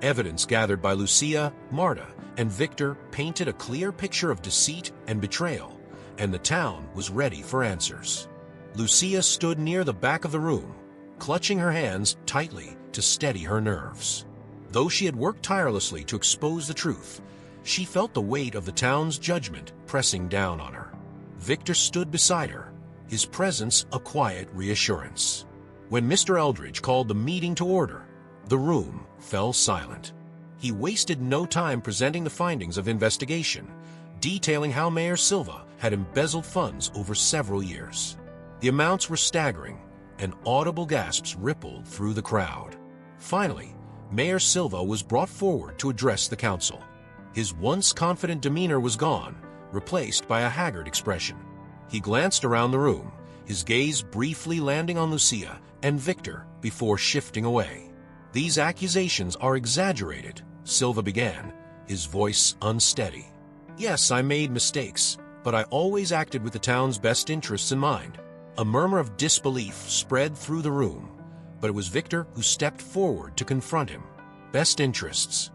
Evidence gathered by Lucia, Marta, and Victor painted a clear picture of deceit and betrayal, and the town was ready for answers. Lucia stood near the back of the room, clutching her hands tightly to steady her nerves. Though she had worked tirelessly to expose the truth, she felt the weight of the town's judgment pressing down on her. Victor stood beside her, his presence a quiet reassurance. When Mr. Eldridge called the meeting to order, the room fell silent. He wasted no time presenting the findings of investigation, detailing how Mayor Silva had embezzled funds over several years. The amounts were staggering, and audible gasps rippled through the crowd. Finally, Mayor Silva was brought forward to address the council. His once confident demeanor was gone, replaced by a haggard expression. He glanced around the room, his gaze briefly landing on Lucia and Victor before shifting away. "These accusations are exaggerated," Silva began, his voice unsteady. "Yes, I made mistakes, but I always acted with the town's best interests in mind." A murmur of disbelief spread through the room, but it was Victor who stepped forward to confront him. "Best interests."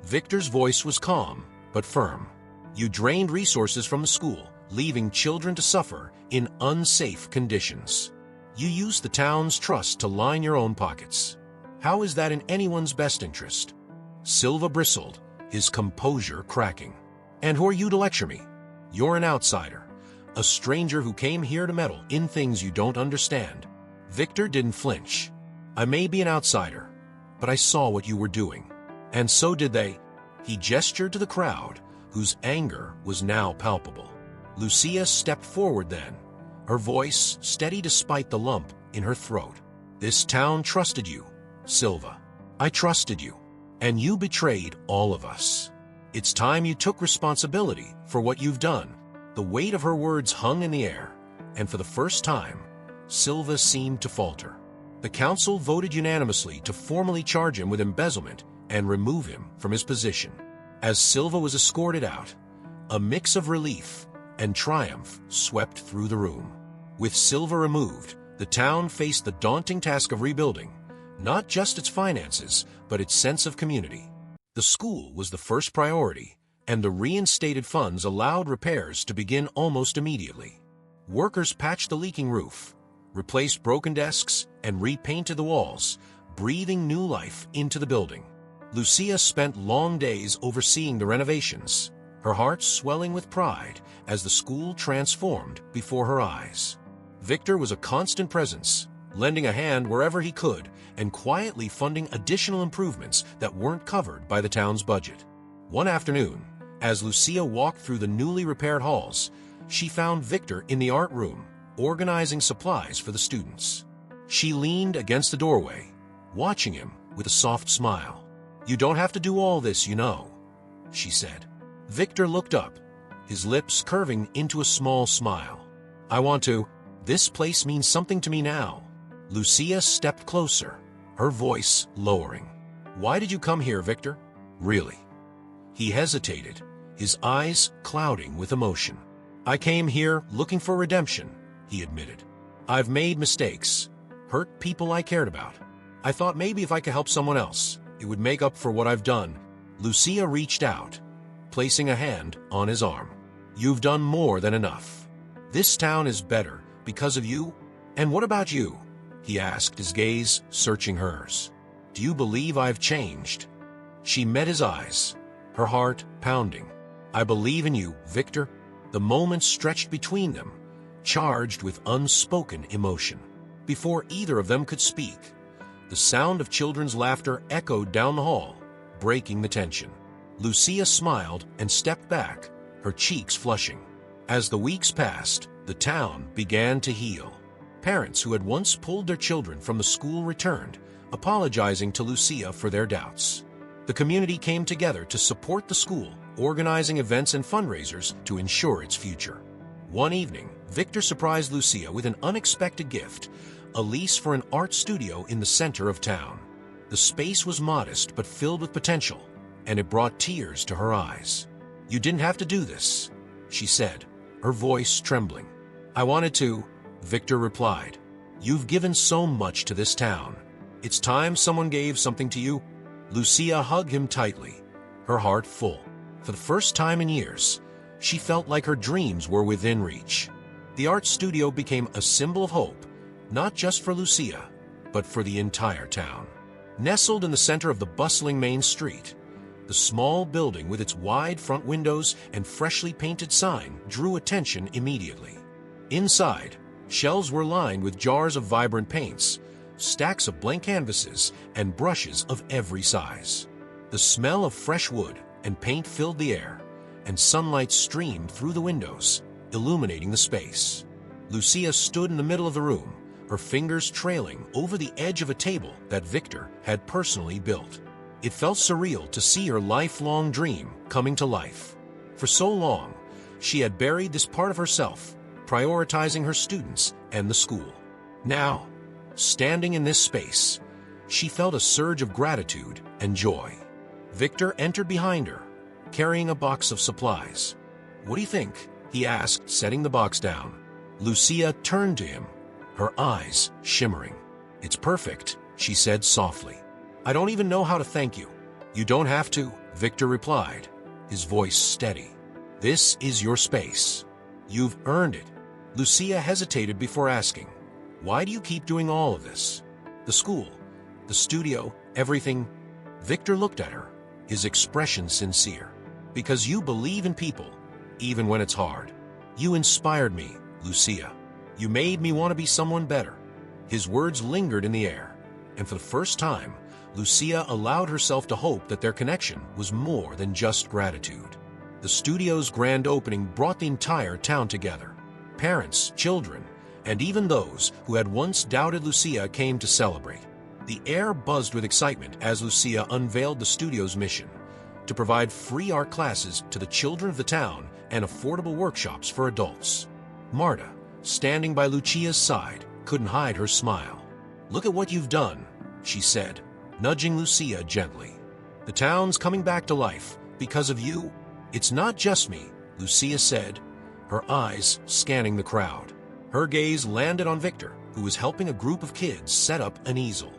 Victor's voice was calm, but firm. "You drained resources from the school, leaving children to suffer in unsafe conditions. You used the town's trust to line your own pockets. How is that in anyone's best interest?" Silva bristled, his composure cracking. "And who are you to lecture me? You're an outsider, a stranger who came here to meddle in things you don't understand." Victor didn't flinch. "I may be an outsider, but I saw what you were doing. And so did they." He gestured to the crowd, whose anger was now palpable. Lucia stepped forward then, her voice steady despite the lump in her throat. "This town trusted you, Silva. I trusted you, and you betrayed all of us. It's time you took responsibility for what you've done." The weight of her words hung in the air, and for the first time, Silva seemed to falter. The council voted unanimously to formally charge him with embezzlement and remove him from his position. As Silva was escorted out, a mix of relief and triumph swept through the room. With Silva removed, the town faced the daunting task of rebuilding, not just its finances, but its sense of community. The school was the first priority, and the reinstated funds allowed repairs to begin almost immediately. Workers patched the leaking roof, replaced broken desks, and repainted the walls, breathing new life into the building. Lucia spent long days overseeing the renovations, her heart swelling with pride as the school transformed before her eyes. Victor was a constant presence, lending a hand wherever he could and quietly funding additional improvements that weren't covered by the town's budget. One afternoon, as Lucia walked through the newly repaired halls, she found Victor in the art room, organizing supplies for the students. She leaned against the doorway, watching him with a soft smile. "You don't have to do all this, you know," she said. Victor looked up, his lips curving into a small smile. "I want to. This place means something to me now." Lucia stepped closer, her voice lowering. "Why did you come here, Victor? Really?" He hesitated, his eyes clouding with emotion. "I came here looking for redemption," he admitted. "I've made mistakes, hurt people I cared about. I thought maybe if I could help someone else, it would make up for what I've done." Lucia reached out, placing a hand on his arm. "You've done more than enough. This town is better because of you." "And what about you?" he asked, his gaze searching hers. "Do you believe I've changed?" She met his eyes, her heart pounding. "I believe in you, Victor." The moment stretched between them, charged with unspoken emotion. Before either of them could speak, the sound of children's laughter echoed down the hall, breaking the tension. Lucia smiled and stepped back, her cheeks flushing. As the weeks passed, the town began to heal. Parents who had once pulled their children from the school returned, apologizing to Lucia for their doubts. The community came together to support the school, organizing events and fundraisers to ensure its future. One evening, Victor surprised Lucia with an unexpected gift, a lease for an art studio in the center of town. The space was modest but filled with potential, and it brought tears to her eyes. "You didn't have to do this," she said, her voice trembling. "I wanted to," Victor replied. "You've given so much to this town. It's time someone gave something to you." Lucia hugged him tightly, her heart full. For the first time in years, she felt like her dreams were within reach. The art studio became a symbol of hope, not just for Lucia, but for the entire town. Nestled in the center of the bustling main street, the small building with its wide front windows and freshly painted sign drew attention immediately. Inside, shelves were lined with jars of vibrant paints, stacks of blank canvases, and brushes of every size. The smell of fresh wood and paint filled the air, and sunlight streamed through the windows, illuminating the space. Lucia stood in the middle of the room, her fingers trailing over the edge of a table that Victor had personally built. It felt surreal to see her lifelong dream coming to life. For so long, she had buried this part of herself, prioritizing her students and the school. Now, standing in this space, she felt a surge of gratitude and joy. Victor entered behind her, carrying a box of supplies. "What do you think?" he asked, setting the box down. Lucia turned to him, her eyes shimmering. "It's perfect," she said softly. "I don't even know how to thank you." "You don't have to," Victor replied, his voice steady. "This is your space. You've earned it." Lucia hesitated before asking, "Why do you keep doing all of this? The school, the studio, everything?" Victor looked at her, his expression sincere. "Because you believe in people, even when it's hard. You inspired me, Lucia. You made me want to be someone better." His words lingered in the air, and for the first time, Lucia allowed herself to hope that their connection was more than just gratitude. The studio's grand opening brought the entire town together. Parents, children, and even those who had once doubted Lucia came to celebrate. The air buzzed with excitement as Lucia unveiled the studio's mission: to provide free art classes to the children of the town and affordable workshops for adults. Marta, standing by Lucia's side, couldn't hide her smile. "Look at what you've done," she said, nudging Lucia gently. "The town's coming back to life because of you." "It's not just me," Lucia said, her eyes scanning the crowd. Her gaze landed on Victor, who was helping a group of kids set up an easel.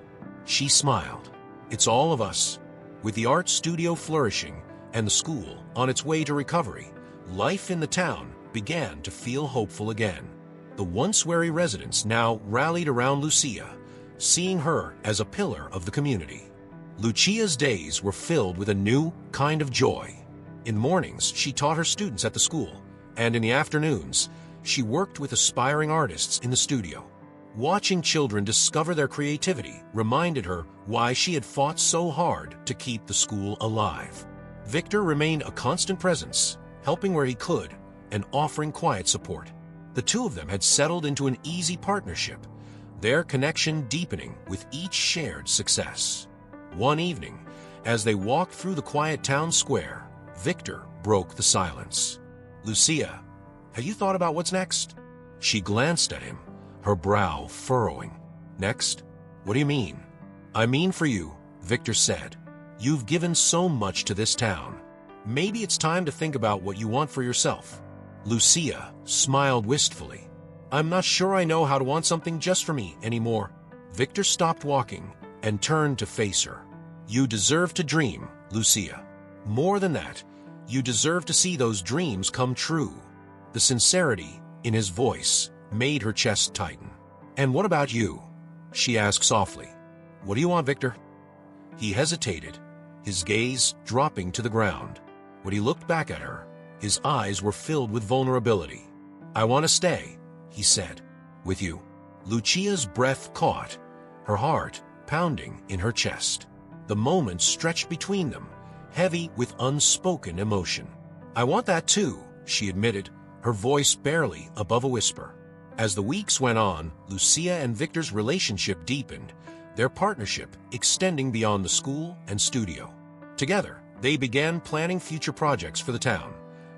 She smiled. "It's all of us." With the art studio flourishing and the school on its way to recovery, life in the town began to feel hopeful again. The once wary residents now rallied around Lucia, seeing her as a pillar of the community. Lucia's days were filled with a new kind of joy. In mornings, she taught her students at the school, and in the afternoons, she worked with aspiring artists in the studio. Watching children discover their creativity reminded her why she had fought so hard to keep the school alive. Victor remained a constant presence, helping where he could and offering quiet support. The two of them had settled into an easy partnership, their connection deepening with each shared success. One evening, as they walked through the quiet town square, Victor broke the silence. "Lucia, have you thought about what's next?" She glanced at him, her brow furrowing. "Next? What do you mean?" "I mean for you," Victor said. "You've given so much to this town. Maybe it's time to think about what you want for yourself." Lucia smiled wistfully. "I'm not sure I know how to want something just for me anymore." Victor stopped walking and turned to face her. "You deserve to dream, Lucia. More than that, you deserve to see those dreams come true." The sincerity in his voice made her chest tighten. "And what about you?" she asked softly. "What do you want, Victor?" He hesitated, his gaze dropping to the ground. When he looked back at her, his eyes were filled with vulnerability. "I want to stay," he said. "With you." Lucia's breath caught, her heart pounding in her chest. The moments stretched between them, heavy with unspoken emotion. "I want that too," she admitted, her voice barely above a whisper. As the weeks went on, Lucia and Victor's relationship deepened, their partnership extending beyond the school and studio. Together, they began planning future projects for the town,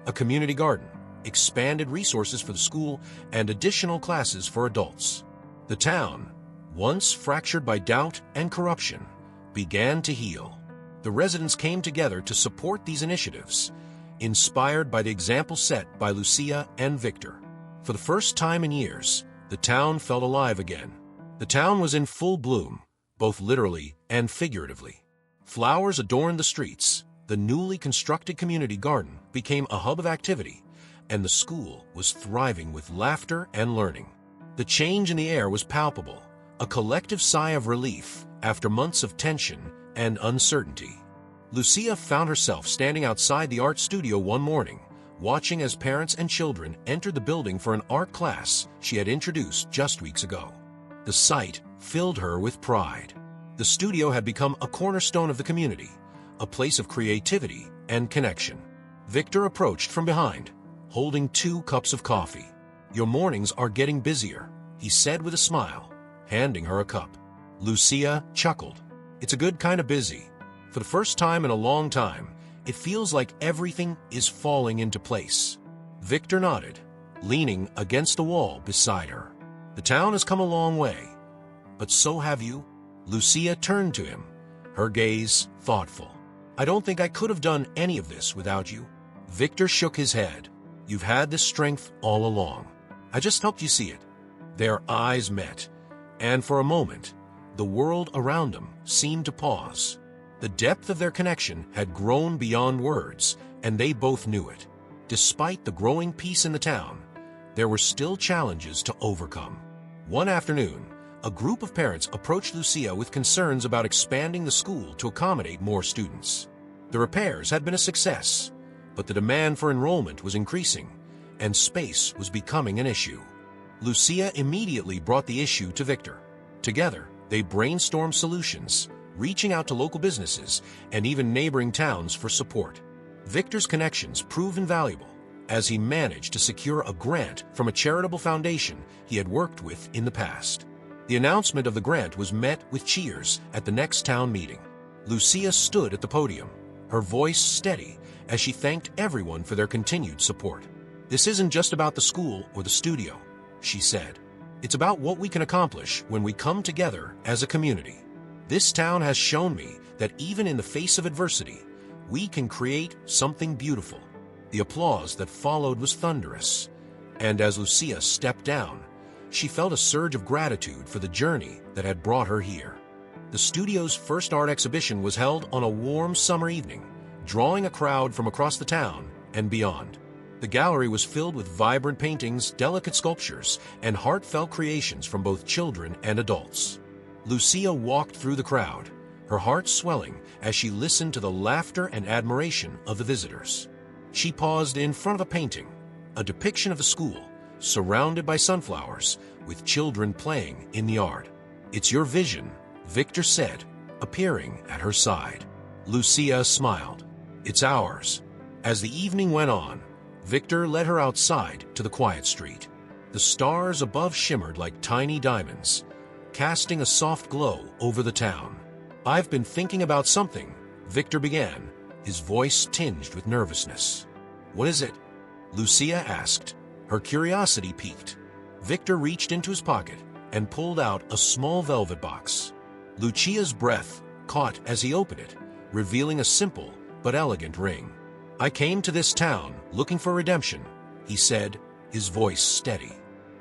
a community garden, expanded resources for the school, and additional classes for adults. The town, once fractured by doubt and corruption, began to heal. The residents came together to support these initiatives, inspired by the example set by Lucia and Victor. For the first time in years, the town felt alive again. The town was in full bloom, both literally and figuratively. Flowers adorned the streets, the newly constructed community garden became a hub of activity, and the school was thriving with laughter and learning. The change in the air was palpable, a collective sigh of relief after months of tension and uncertainty. Lucia found herself standing outside the art studio one morning, watching as parents and children entered the building for an art class she had introduced just weeks ago. The sight filled her with pride. The studio had become a cornerstone of the community, a place of creativity and connection. Victor approached from behind, holding 2 cups of coffee. "Your mornings are getting busier," he said with a smile, handing her a cup. Lucia chuckled. "It's a good kind of busy. For the first time in a long time, it feels like everything is falling into place." Victor nodded, leaning against the wall beside her. "The town has come a long way, but so have you." Lucia turned to him, her gaze thoughtful. "I don't think I could have done any of this without you." Victor shook his head. "You've had this strength all along. I just helped you see it." Their eyes met, and for a moment, the world around them seemed to pause. The depth of their connection had grown beyond words, and they both knew it. Despite the growing peace in the town, there were still challenges to overcome. One afternoon, a group of parents approached Lucia with concerns about expanding the school to accommodate more students. The repairs had been a success, but the demand for enrollment was increasing, and space was becoming an issue. Lucia immediately brought the issue to Victor. Together, they brainstormed solutions, reaching out to local businesses and even neighboring towns for support. Victor's connections proved invaluable, as he managed to secure a grant from a charitable foundation he had worked with in the past. The announcement of the grant was met with cheers at the next town meeting. Lucia stood at the podium, her voice steady as she thanked everyone for their continued support. "This isn't just about the school or the studio," she said. "It's about what we can accomplish when we come together as a community. This town has shown me that even in the face of adversity, we can create something beautiful." The applause that followed was thunderous, and as Lucia stepped down, she felt a surge of gratitude for the journey that had brought her here. The studio's first art exhibition was held on a warm summer evening, drawing a crowd from across the town and beyond. The gallery was filled with vibrant paintings, delicate sculptures, and heartfelt creations from both children and adults. Lucia walked through the crowd, her heart swelling as she listened to the laughter and admiration of the visitors. She paused in front of a painting, a depiction of the school, surrounded by sunflowers, with children playing in the yard. "It's your vision," Victor said, appearing at her side. Lucia smiled. It's ours. As the evening went on, Victor led her outside to the quiet street. The stars above shimmered like tiny diamonds, casting a soft glow over the town. "I've been thinking about something," Victor began, his voice tinged with nervousness. "What is it?" Lucia asked, her curiosity piqued. Victor reached into his pocket and pulled out a small velvet box. Lucia's breath caught as he opened it, revealing a simple but elegant ring. "I came to this town looking for redemption," he said, his voice steady.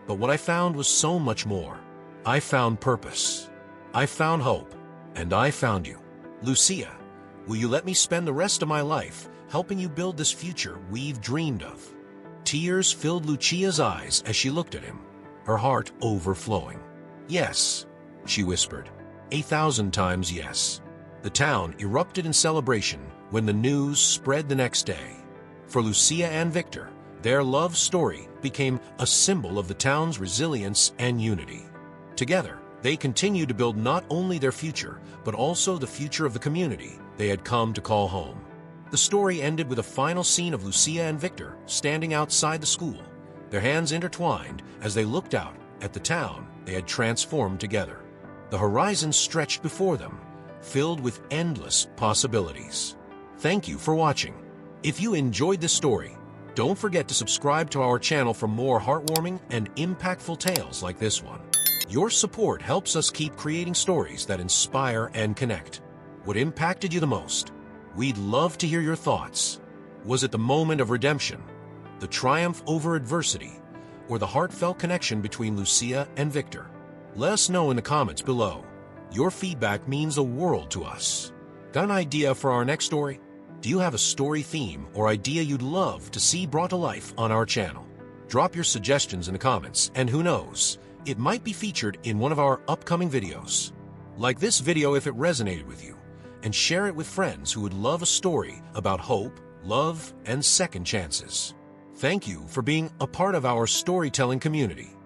"But what I found was so much more. I found purpose. I found hope. And I found you. Lucia, will you let me spend the rest of my life helping you build this future we've dreamed of?" Tears filled Lucia's eyes as she looked at him, her heart overflowing. "Yes," she whispered. 1,000 times yes. The town erupted in celebration when the news spread the next day. For Lucia and Victor, their love story became a symbol of the town's resilience and unity. Together, they continued to build not only their future, but also the future of the community they had come to call home. The story ended with a final scene of Lucia and Victor standing outside the school, their hands intertwined as they looked out at the town they had transformed together. The horizon stretched before them, filled with endless possibilities. Thank you for watching. If you enjoyed this story, don't forget to subscribe to our channel for more heartwarming and impactful tales like this one. Your support helps us keep creating stories that inspire and connect. What impacted you the most? We'd love to hear your thoughts. Was it the moment of redemption, the triumph over adversity, or the heartfelt connection between Lucia and Victor? Let us know in the comments below. Your feedback means the world to us. Got an idea for our next story? Do you have a story theme or idea you'd love to see brought to life on our channel? Drop your suggestions in the comments, and who knows, it might be featured in one of our upcoming videos. Like this video if it resonated with you, and share it with friends who would love a story about hope, love, and second chances. Thank you for being a part of our storytelling community.